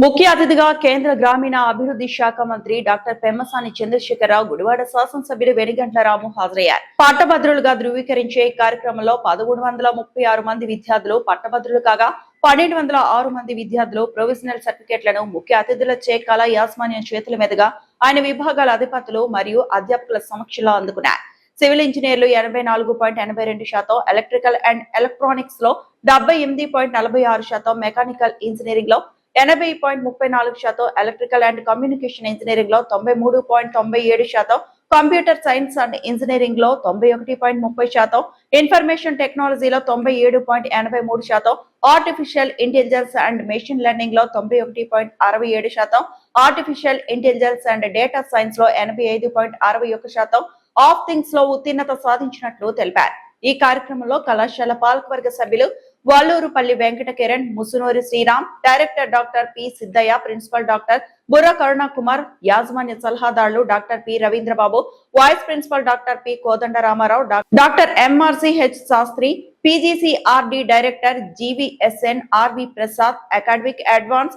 ముఖ్య అతిథిగా కేంద్ర గ్రామీణ అభివృద్ధి శాఖ మంత్రి డాక్టర్ పెమ్మసాని చంద్రశేఖరరావు, గుడివాడ శాసనసభ్యుడు వెనిగండ్ల రాము హాజరయ్యారు. పట్టభద్రులుగా ధృవీకరించే కార్యక్రమంలో 1336 మంది విద్యార్థులు పట్టభద్రులు కాగా 1206 మంది విద్యార్థులు ప్రొవిజనల్ సర్టిఫికెట్లను ముఖ్య అతిథులచే కళా యాజమాన్యం చేతుల మీదుగా ఆయన విభాగాల అధిపతులు మరియు అధ్యాపకుల సమక్షంలో అందుకున్నారు. సివిల్ ఇంజనీర్లు 84.82%, ఎలక్ట్రికల్ అండ్ ఎలక్ట్రానిక్స్ లో 78.46%, మెకానికల్ ఇంజనీరింగ్ లో 80.34%, ఎలక్ట్రికల్ అండ్ కమ్యూనికేషన్ ఇంజనీరింగ్ లో 93.97%, కంప్యూటర్ సైన్స్ అండ్ ఇంజనీరింగ్ లో 91.30%, ఇన్ఫర్మేషన్ టెక్నాలజీలో 97.83%, artificial intelligence and machine learning లో 91.67%, artificial intelligence and data science లో 85.61%, ఆఫ్ థింగ్స్ లో ఉత్తీర్ణత సాధించినట్లు తెలిపారు. ఈ కార్యక్రమంలో కళాశాల పాలకవర్గ సభ్యులు Vallurupalli Venkata Kiran, Musunuri Sriram, director doctor P Siddaiah, principal doctor Burra Karunakumar, యాజమాన్య సలహాదారులు doctor P Ravindrababu, vice principal doctor P Kodandaramarao, doctor MRCH Sastri, PGCRD director GVSN RV Prasad, academic advance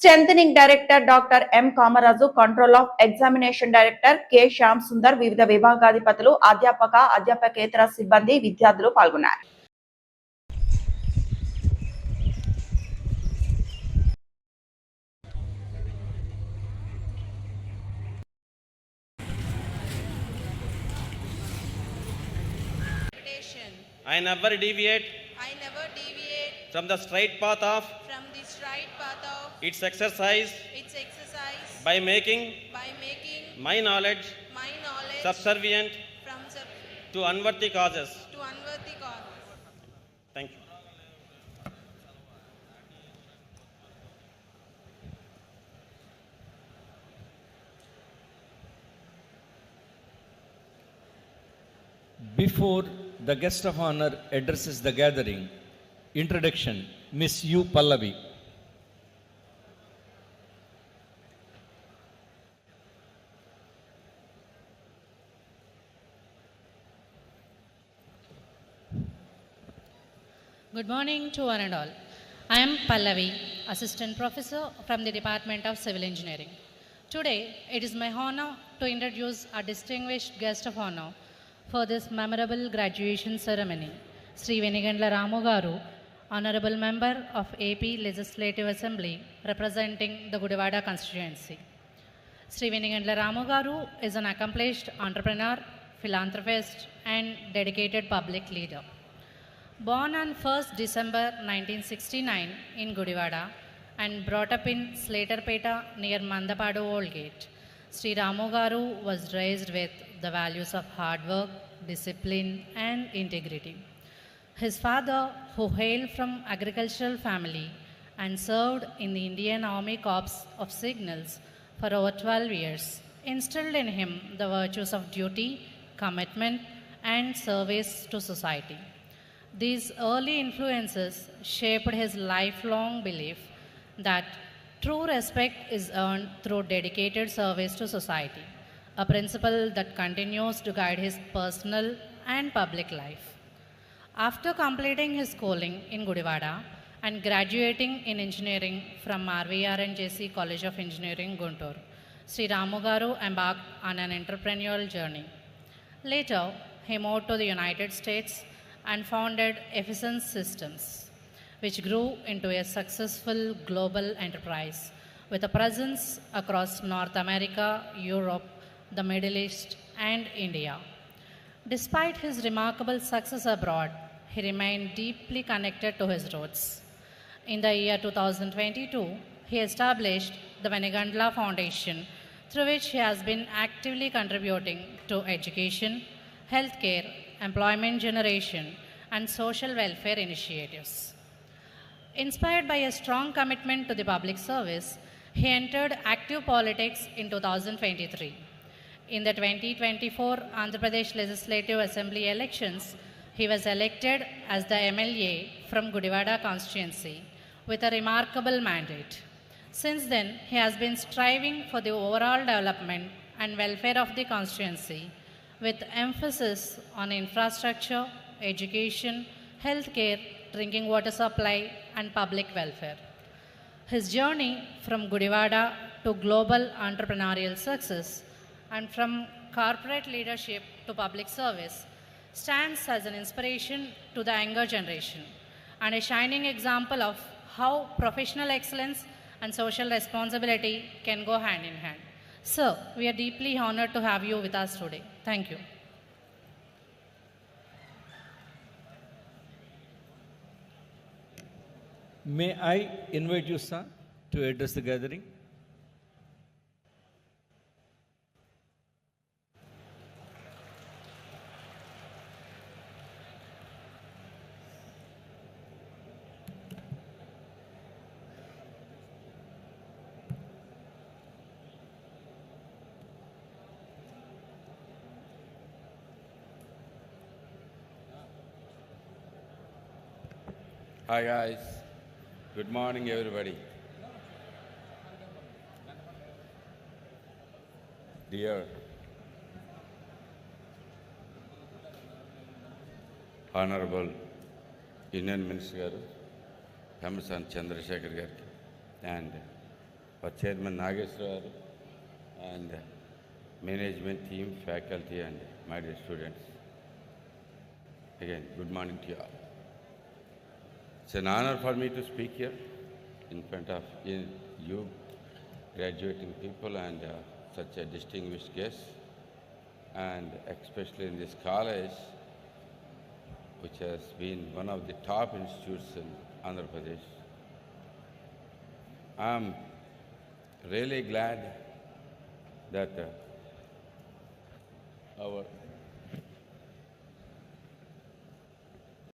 strengthening director doctor M Kamaraju, control of examination director K Shyam Sundar, వివిధ విభాగాధిపతులు, అధ్యాపకేతర సిబ్బంది, విద్యార్థులు పాల్గొన్నారు. I never deviate from the straight path of its exercise by making my knowledge subservient to unworthy causes. Thank you. Before the guest of honor addresses the gathering, introduction, Miss U. Pallavi. Good morning to one and all. I am Pallavi, Assistant Professor from the Department of Civil Engineering. Today, it is my honor to introduce our distinguished guest of honor for this memorable graduation ceremony, Sri Venigandla Ramu Garu, Honorable Member of AP Legislative Assembly representing the Gudivada constituency. Sri Venigandla Ramu Garu is an accomplished entrepreneur, philanthropist and dedicated public leader. Born on 1st December 1969 in Gudivada and brought up in Slaterpeta near Mandapadu Old Gate, Sri Ramu Garu was raised with the values of hard work, discipline and integrity. His father, who hailed from agricultural family and served in the Indian Army Corps of Signals for over 12 years, instilled in him the virtues of duty, commitment and service to society. These early influences shaped his lifelong belief that true respect is earned through dedicated service to society, a principle that continues to guide his personal and public life. After completing his schooling in Gudivada and graduating in engineering from RVRNJC College of Engineering, Guntur, Sri Ramu Garu embarked on an entrepreneurial journey. Later, he moved to the United States and founded Efficiency Systems, which grew into a successful global enterprise with a presence across North America, Europe, the Middle East, and India. Despite his remarkable success abroad, he remained deeply connected to his roots. In the year 2022, he established the Venigandla Foundation, through which he has been actively contributing to education, healthcare, employment generation, and social welfare initiatives. Inspired by a strong commitment to the public service, he entered active politics in 2023. In the 2024 Andhra Pradesh Legislative Assembly elections, he was elected as the MLA from Gudivada constituency with a remarkable mandate. Since then, he has been striving for the overall development and welfare of the constituency with emphasis on infrastructure, education, healthcare, drinking water supply, and public welfare. His journey from Gudivada to global entrepreneurial success and from corporate leadership to public service stands as an inspiration to the younger generation and a shining example of how professional excellence and social responsibility can go hand in hand. Sir, we are deeply honored to have you with us today. Thank you. May I invite you, sir, to address the gathering? Hi guys, good morning everybody. Dear Honorable Union Minister Garu, Pemasani Chandrasekhar Gariki, and our Chairman Nageshwar Garu, and management team, faculty and my dear students. Again, good morning to you all. It's an honor for me to speak here in front of you graduating people and such a distinguished guest, and especially in this college, which has been one of the top institutes in Andhra Pradesh. I'm really glad that our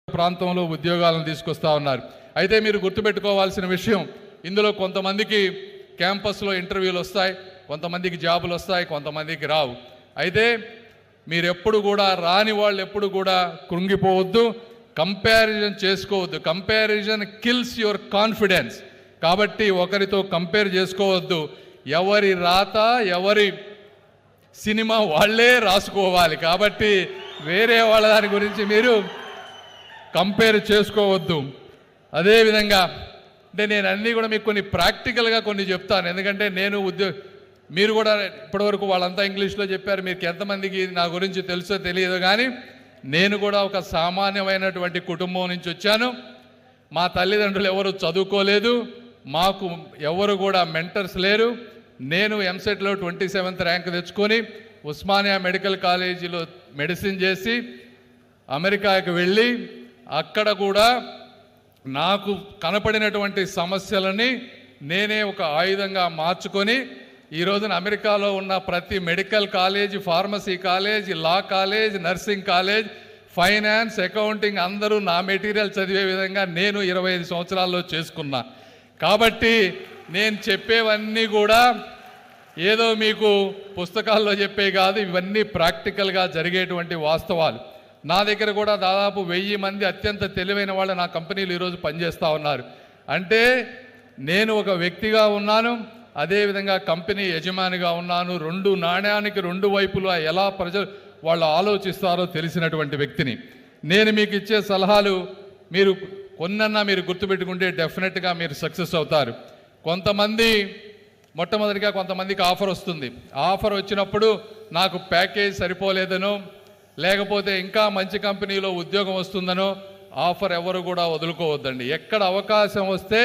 ప్రాంతంలో ఉద్యోగాలను తీసుకొస్తా ఉన్నారు. అయితే మీరు గుర్తుపెట్టుకోవాల్సిన విషయం, ఇందులో కొంతమందికి క్యాంపస్లో ఇంటర్వ్యూలు వస్తాయి, కొంతమందికి జాబులు వస్తాయి, కొంతమందికి రావు. అయితే మీరు ఎప్పుడు కూడా రాని వాళ్ళు ఎప్పుడు కూడా కృంగిపోవద్దు, కంపారిజన్ చేసుకోవద్దు. Comparison kills your confidence. కాబట్టి ఒకరితో కంపేర్ చేసుకోవద్దు. ఎవరి రాత ఎవరి సినిమా వాళ్ళే రాసుకోవాలి. కాబట్టి వేరే వాళ్ళ దాని గురించి మీరు కంపేర్ చేసుకోవద్దు. అదేవిధంగా అంటే నేను అన్నీ కూడా మీకు కొన్ని ప్రాక్టికల్గా కొన్ని చెప్తాను, ఎందుకంటే నేను మీరు కూడా ఇప్పటివరకు వాళ్ళంతా ఇంగ్లీష్లో చెప్పారు, మీకు ఎంతమందికి నా గురించి తెలుసో తెలియదు, కానీ నేను కూడా ఒక సామాన్యమైనటువంటి కుటుంబం నుంచి వచ్చాను. మా తల్లిదండ్రులు ఎవరు చదువుకోలేదు, మాకు ఎవరు కూడా మెంటర్స్ లేరు. నేను ఎంసెట్లో 27th ర్యాంక్ తెచ్చుకొని ఉస్మానియా మెడికల్ కాలేజీలో మెడిసిన్ చేసి అమెరికాకి వెళ్ళి అక్కడ కూడా నాకు కనపడినటువంటి సమస్యలని నేనే ఒక ఆయుధంగా మార్చుకొని ఈ రోజున అమెరికాలో ఉన్న ప్రతి medical college, pharmacy college, law college, nursing college, finance, accounting అందరూ నా మెటీరియల్ చదివే విధంగా నేను 25 సంవత్సరాల్లో చేసుకున్నా. కాబట్టి నేను చెప్పేవన్నీ కూడా ఏదో మీకు పుస్తకాల్లో చెప్పే కాదు, ఇవన్నీ ప్రాక్టికల్గా జరిగేటువంటి వాస్తవాలు. నా దగ్గర కూడా దాదాపు 1000 మంది అత్యంత తెలివైన వాళ్ళు నా కంపెనీలు ఈరోజు పనిచేస్తూ ఉన్నారు. అంటే నేను ఒక వ్యక్తిగా ఉన్నాను, అదేవిధంగా కంపెనీ యజమానిగా ఉన్నాను. రెండు నాణ్యానికి రెండు వైపులా ఎలా ప్రజలు వాళ్ళు ఆలోచిస్తారో తెలిసినటువంటి వ్యక్తిని. నేను మీకు ఇచ్చే సలహాలు మీరు కొన్నన్నా మీరు గుర్తుపెట్టుకుంటే డెఫినెట్గా మీరు సక్సెస్ అవుతారు. కొంతమంది మొట్టమొదటిగా కొంతమందికి ఆఫర్ వస్తుంది. ఆఫర్ వచ్చినప్పుడు నాకు ప్యాకేజ్ సరిపోలేదనో లేకపోతే ఇంకా మంచి కంపెనీలో ఉద్యోగం వస్తుందనో ఆఫర్ ఎవరు కూడా వదులుకోవద్దండి. ఎక్కడ అవకాశం వస్తే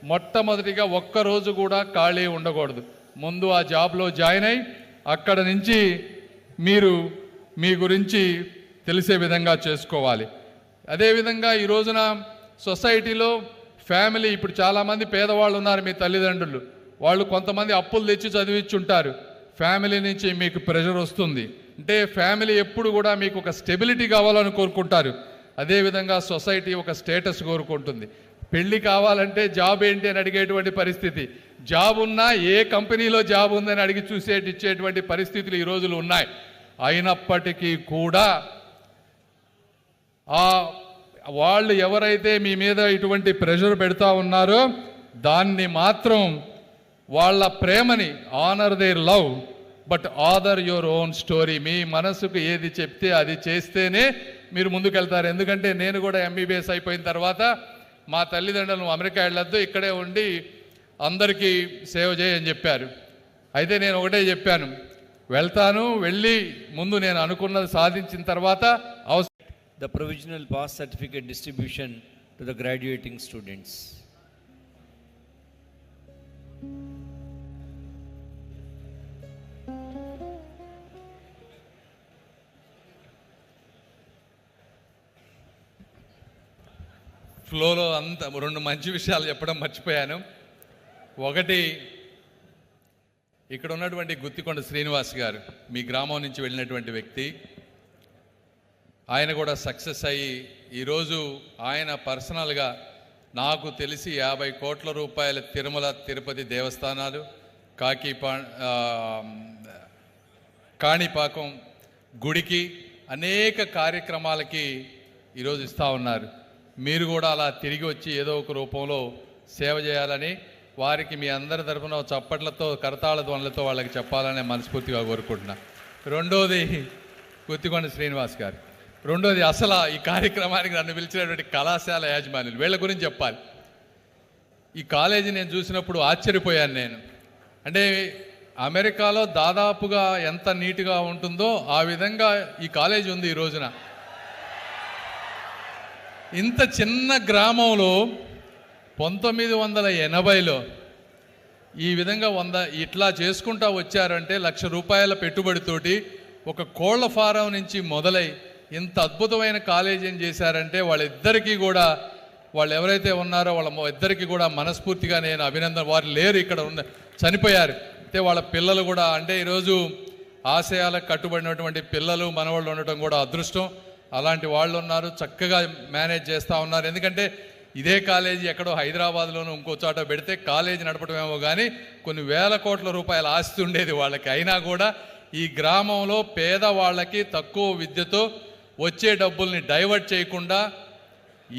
మొట్టమొదటిగా ఒక్కరోజు కూడా ఖాళీ ఉండకూడదు. ముందు ఆ జాబ్లో జాయిన్ అయ్యి అక్కడ నుంచి మీరు మీ గురించి తెలిసే విధంగా చేసుకోవాలి. అదేవిధంగా ఈ రోజున సొసైటీలో ఫ్యామిలీ, ఇప్పుడు చాలామంది పేదవాళ్ళు ఉన్నారు, మీ తల్లిదండ్రులు వాళ్ళు కొంతమంది అప్పులు తెచ్చి చదివించుంటారు. ఫ్యామిలీ నుంచి మీకు ప్రెషర్ వస్తుంది. అంటే ఫ్యామిలీ ఎప్పుడు కూడా మీకు ఒక స్టెబిలిటీ కావాలని కోరుకుంటారు. అదేవిధంగా సొసైటీ ఒక స్టేటస్ కోరుకుంటుంది. పెళ్ళి కావాలంటే జాబ్ ఏంటి అని అడిగేటువంటి పరిస్థితి, జాబ్ ఉన్నా ఏ కంపెనీలో జాబ్ ఉందని అడిగి ఇచ్చేటువంటి పరిస్థితులు ఈ రోజులు ఉన్నాయి. అయినప్పటికీ కూడా వాళ్ళు ఎవరైతే మీ మీద ఇటువంటి ప్రెషర్ పెడతా ఉన్నారో దాన్ని మాత్రం వాళ్ళ ప్రేమని honour their love but adore your own story. మీ మనసుకు ఏది చెప్తే అది చేస్తేనే మీరు ముందుకెళ్తారు. ఎందుకంటే నేను కూడా MBBS అయిపోయిన తర్వాత మా తల్లిదండ్రులు అమెరికా వెళ్ళొద్దు, ఇక్కడే ఉండి అందరికీ సేవ చేయని చెప్పారు. అయితే నేను ఒకటే చెప్పాను, వెళ్తాను, వెళ్ళి ముందు నేను అనుకున్నది సాధించిన తర్వాత The provisional pass certificate distribution to the graduating students. ఫ్లోలో అంత రెండు మంచి విషయాలు చెప్పడం మర్చిపోయాను. ఒకటి, ఇక్కడ ఉన్నటువంటి గుత్తికొండ శ్రీనివాస్ గారు మీ గ్రామం నుంచి వెళ్ళినటువంటి వ్యక్తి. ఆయన కూడా సక్సెస్ అయ్యి ఈరోజు ఆయన పర్సనల్గా నాకు తెలిసి 50 కోట్ల రూపాయల తిరుమల తిరుపతి దేవస్థానాలు, కాణిపాకం గుడికి అనేక కార్యక్రమాలకి ఈరోజు ఇస్తూ ఉన్నారు. మీరు కూడా అలా తిరిగి వచ్చి ఏదో ఒక రూపంలో సేవ చేయాలని వారికి మీ అందరి తరఫున చప్పట్లతో కరతాళ ధ్వనులతో వాళ్ళకి చెప్పాలని మనస్ఫూర్తిగా కోరుకుంటున్నా. రెండోది గుత్తికొండ శ్రీనివాస్ గారు. రెండోది, అసలు ఈ కార్యక్రమానికి నన్ను పిలిచినటువంటి కళాశాల యాజమాన్యులు, వీళ్ళ గురించి చెప్పాలి. ఈ కాలేజీ నేను చూసినప్పుడు ఆశ్చర్యపోయాను నేను. అంటే అమెరికాలో దాదాపుగా ఎంత నీట్గా ఉంటుందో ఆ విధంగా ఈ కాలేజీ ఉంది ఈ రోజున. ఇంత చిన్న గ్రామంలో 1980లో ఈ విధంగా ఇట్లా చేసుకుంటా వచ్చారంటే 1,00,000 రూపాయల పెట్టుబడితోటి ఒక కోళ్ల ఫారం నుంచి మొదలై ఇంత అద్భుతమైన కాలేజీని చేశారంటే వాళ్ళిద్దరికీ కూడా, వాళ్ళు ఎవరైతే ఉన్నారో వాళ్ళ ఇద్దరికీ కూడా మనస్ఫూర్తిగా నేను అభినందన. వారు లేరు, ఇక్కడ చనిపోయారు. అయితే వాళ్ళ పిల్లలు కూడా, అంటే ఈరోజు ఆశయాలకు కట్టుబడినటువంటి పిల్లలు మనవాళ్ళు ఉండటం కూడా అదృష్టం. అలాంటి వాళ్ళు ఉన్నారు, చక్కగా మేనేజ్ చేస్తూ ఉన్నారు. ఎందుకంటే ఇదే కాలేజీ ఎక్కడో హైదరాబాద్లోనూ ఇంకో చోట పెడితే కాలేజీ నడపడమేమో కానీ కొన్ని వేల కోట్ల రూపాయల ఆస్తి ఉండేది వాళ్ళకి. అయినా కూడా ఈ గ్రామంలో పేదవాళ్ళకి తక్కువ విద్యతో వచ్చే డబ్బుల్ని డైవర్ట్ చేయకుండా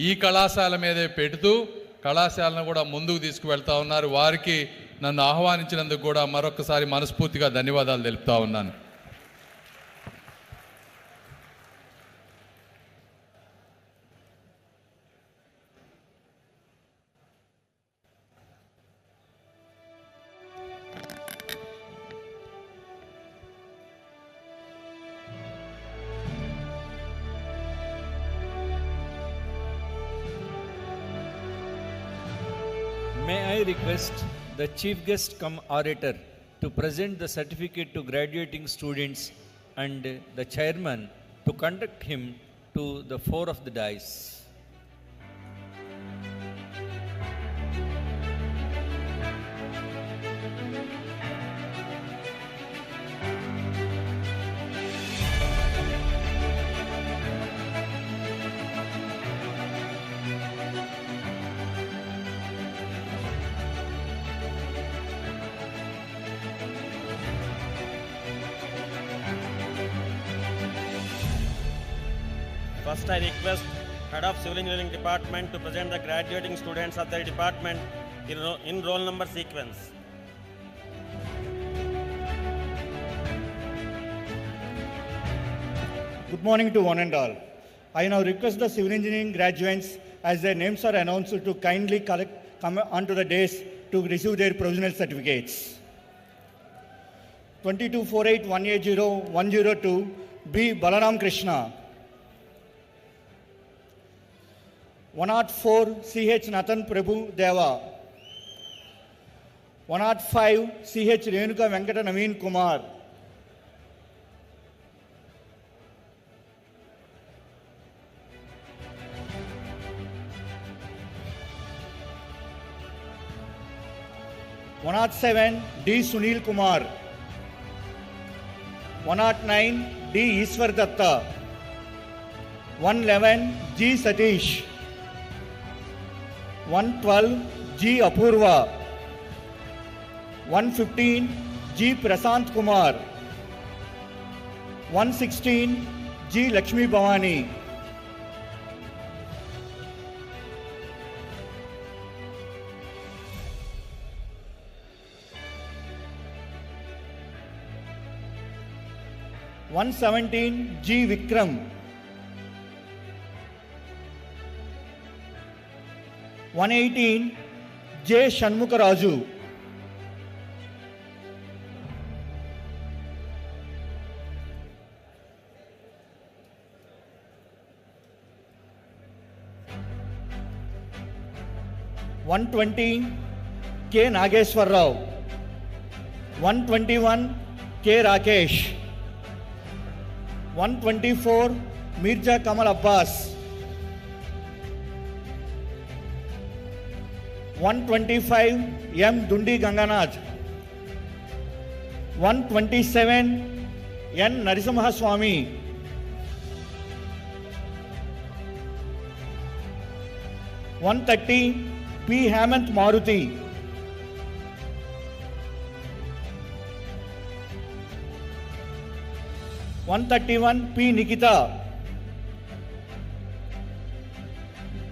ఈ కళాశాల మీదే పెడుతూ కళాశాలను కూడా ముందుకు తీసుకువెళ్తా ఉన్నారు. వారికి నన్ను ఆహ్వానించినందుకు కూడా మరొకసారి మనస్ఫూర్తిగా ధన్యవాదాలు తెలుపుతా ఉన్నాను. May I request the chief guest come orator to present the certificate to graduating students and the chairman to conduct him to the fore of the dais. First, I request Head of Civil Engineering Department to present the graduating students of their department in roll number sequence. Good morning to one and all. I now request the civil engineering graduates, as their names are announced, to kindly come onto the dais to receive their provisional certificates. 2248180102 B. Balaram Krishna. 104 CH Nathan Prabhu Deva. 105 CH Renuka Venkata Naveen Kumar. 107 D. Sunil Kumar. 109 D. Iswar Datta. 111 G. Satish. 112 G. Apurva. 115 G. Prasant Kumar. 116 G. Lakshmi Bhavani. 117 G. Vikram. 118 J. Shanmukaraju. (120) K. Nageshwar Rao. 121 K. Rakesh. 124 Mirza Kamal Abbas. 125 M. Dundi Ganganath. 127 N. Narasimha Swami. 130 P. Hemant Maruti. 131 P. Nikita.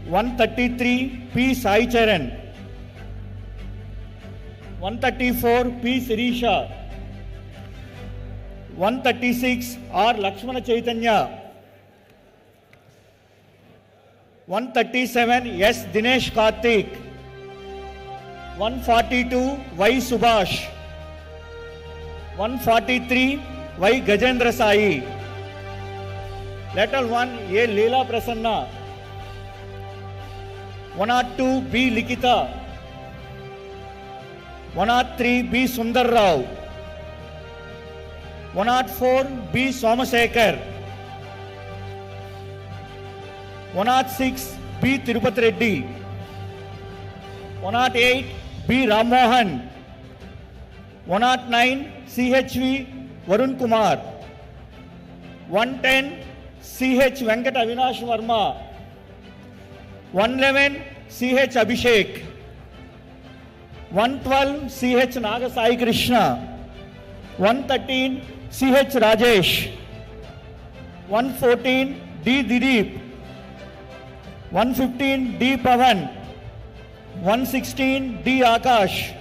133 P. Sai Charan. 134 P. Sirisha. 136 R. Lakshmana Chaitanya. 137 S. Dinesh Karthik. 142 Y. Subhash. 143 Y. Gajendra Sai. Letter 1 A. Leela Prasanna. 102 B. Likita. 103 B. Sundar Rao. 104 B. Somasekar. 106 B. Tirupati Reddy. 108 B. Rammohan. 109 CHV Varun Kumar. 110 CH Venkat Avinash Verma. 111 CH Abhishek. 112 CH Naga Sai Krishna. 113 CH Rajesh. 114 D. Dideep. 115 D. Pavan. 116 D. Akash.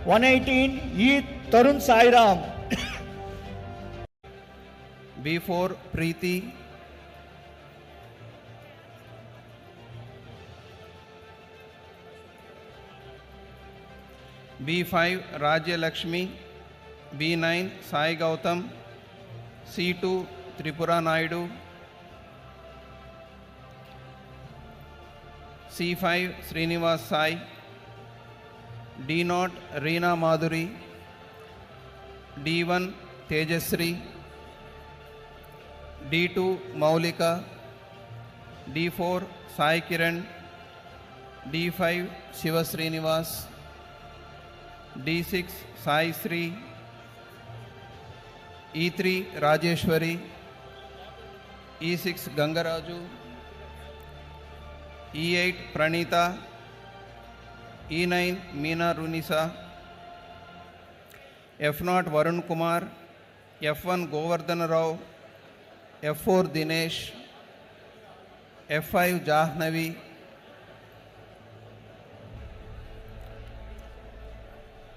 118 E. Tarun Sairam. B4 Preeti. B5 Rajya Lakshmi. B9 Sai Gautam. C2 Tripura Naidu. C5 Srinivas Sai. D0 Reena Madhuri. D1 Tejasri. D2 Maulika. D4 Sai Kiran. D5 Shiva Srinivas. D6 Sai Sri. E3 Rajeshwari. E6 Gangaraju. E8 Pranita. E9 Meena Runisa. F0 Varun Kumar. F1 Govardhan Rao. F4 Dinesh. F5 Jahnavi.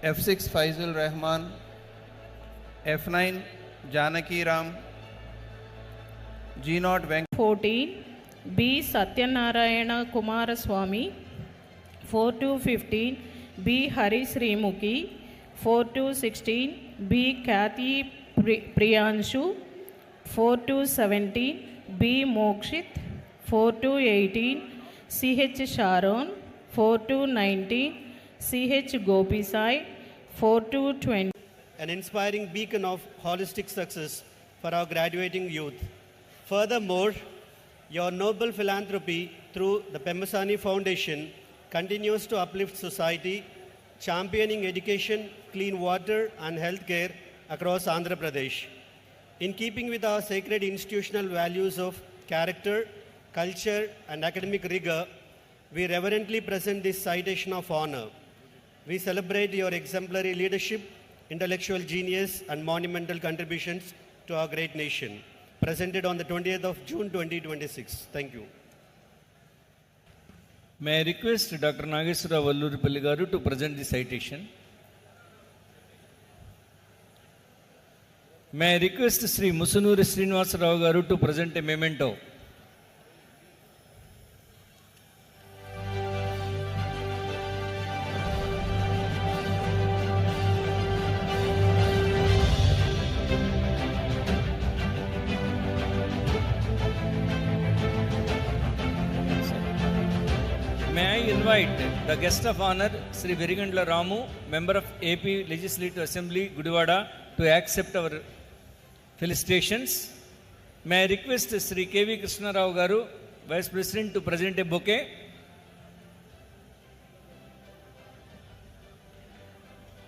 F6 Faizul Rahman. F9 Janaki Ram. G0 Venk. 14 B. Satyanarayana Kumaraswamy. 4-15 B. Hari Srimuki. 4-16 B. Kathy Priyanshu. 4-17 B. Mokshit. 4-18 CH Sharon. 4-19 CH Gopisai. 4-20 an inspiring beacon of holistic success for our graduating youth. Furthermore, your noble philanthropy through the Pemmasani Foundation continues to uplift society, championing education, clean water and healthcare across Andhra Pradesh. In keeping with our sacred institutional values of character, culture and academic rigor, we reverently present this citation of honor. We celebrate your exemplary leadership, intellectual genius and monumental contributions to our great nation. Presented on the 20th of June 2026. Thank you. May I request Dr. Nageswara Valluripalli garu to present the citation. May I request Sri Musunuri Srinivasa Rao garu to present a memento. invite the guest of honor, Sri Verigandla Ramu, member of AP Legislative Assembly, Gudivada, to accept our felicitations. May I request Sri K.V. Krishna Rao Garu, Vice President, to present a bouquet.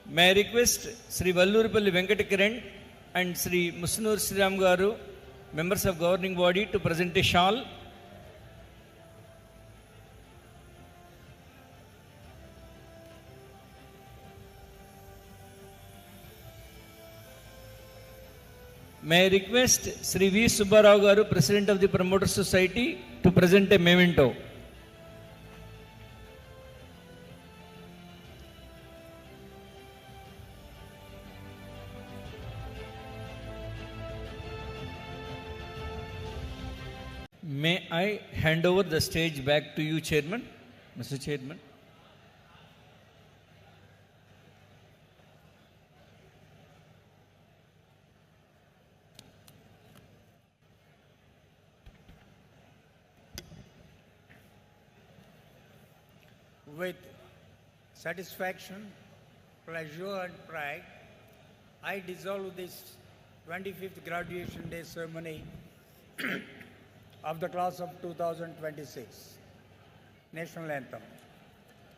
May I request Sri Valluripalli Venkatakiran and Sri Musnur Sriram Garu, members of governing body, to present a shawl. May I request Sri V. Subbarao Garu, President of the Promoter Society, to present a memento. May I hand over the stage back to you, Chairman, Mr. Chairman. With satisfaction, pleasure and pride, I dissolve this 25th graduation day ceremony of the class of 2026. National Anthem.